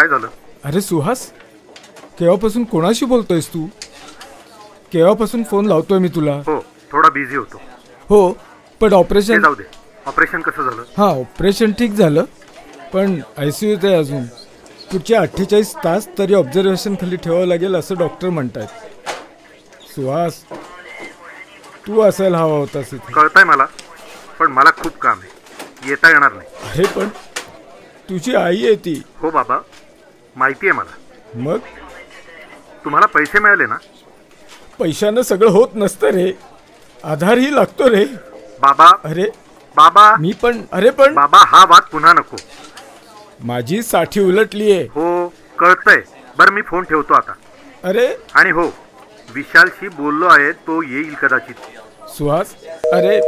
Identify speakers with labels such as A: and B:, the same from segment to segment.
A: काय झालं?
B: अरे सुहास, केव्हापासून कोणाशी बोलतोयस तू? केव्हापासून फोन लावतोय मी तुला?
A: हो, थोडा बिझी होतो.
B: हो, पण ऑपरेशन
A: जाऊ दे. ऑपरेशन कसं झालं?
B: हां, ऑपरेशन ठीक झालं, पण ICUत आहे अजून. पुढचे 48 तास तरी ऑब्झर्वेशन खाली ठेवावं लागेल असं डॉक्टर म्हणतायत. सुहास, तू असायला हवा होतास इथे.
A: कळतंय मला, पण मला खूप काम आहे, येता येणार नाही.
B: अरे पण तुझी आई आहे ती.
A: हो बाबा, माहिती आहे मला.
B: मग
A: तुम्हाला पैसे मिळाले ना?
B: पैशानं सगळं होत नसतं रे, आधारही लागतो रे
A: बाबा.
B: अरे
A: बाबा,
B: मी पण. अरे पण
A: बाबा, हा वाद पुन्हा नको.
B: माझी साठी उलटली आहे.
A: हो, कळतंय. बरं, मी फोन ठेवतो आता.
B: अरे
A: आणि हो, विशालशी बोललो आहे, तो येईल कदाचित.
B: सुहास, अरे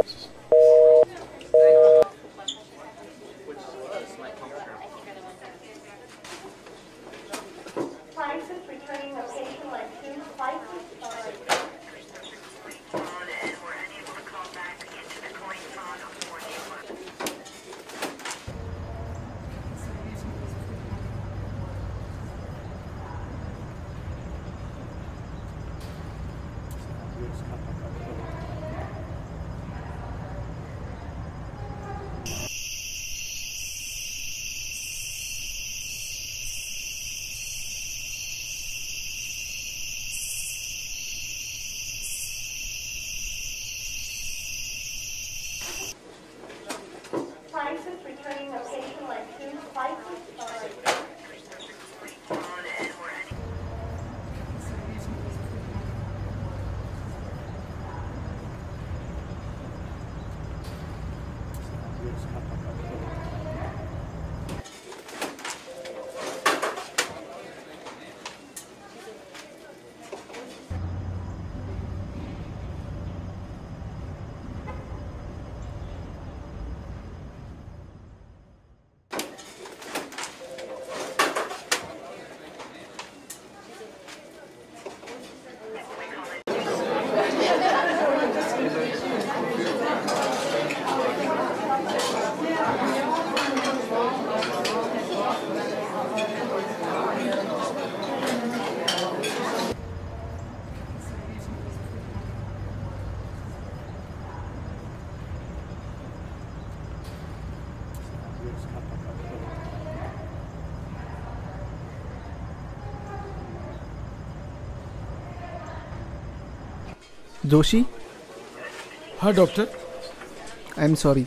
C: जोशी.
B: हा डॉक्टर.
C: I am sorry.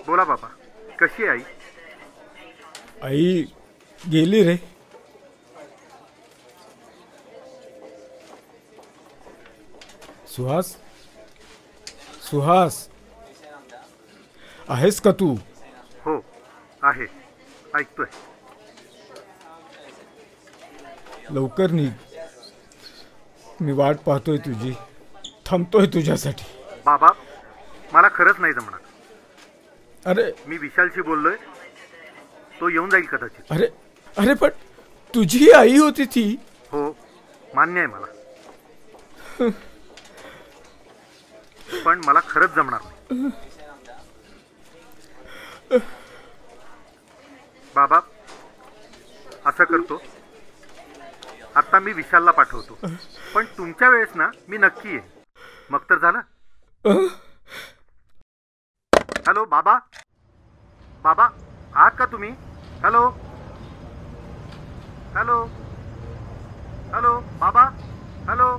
A: बोला बाबा, कशी आहे आई?
B: आई गेली रे. सुहास, सुहास, आहेस का तू?
A: हो आहे, ऐकतोय.
B: लवकर निघ, मी वाट पाहतोय तुझी, थांबतोय तुझ्यासाठी.
A: बाबा, मला खरंच नाही जमणार.
B: अरे
A: मी विशालशी बोललोय, तो येऊन जाईल कदाचित.
B: अरे अरे पण तुझी आई होती ती.
A: हो, मान्य आहे मला, पण मला खरंच जमणार नाही. बाबा, असं करतो, आता मी विशालला पाठवतो, पण तुमच्या वेळेस ना मी नक्की आहे. मग तर झालं. हॅलो बाबा, बाबा आहात का तुम्ही? हॅलो हॅलो हॅलो बाबा, हॅलो.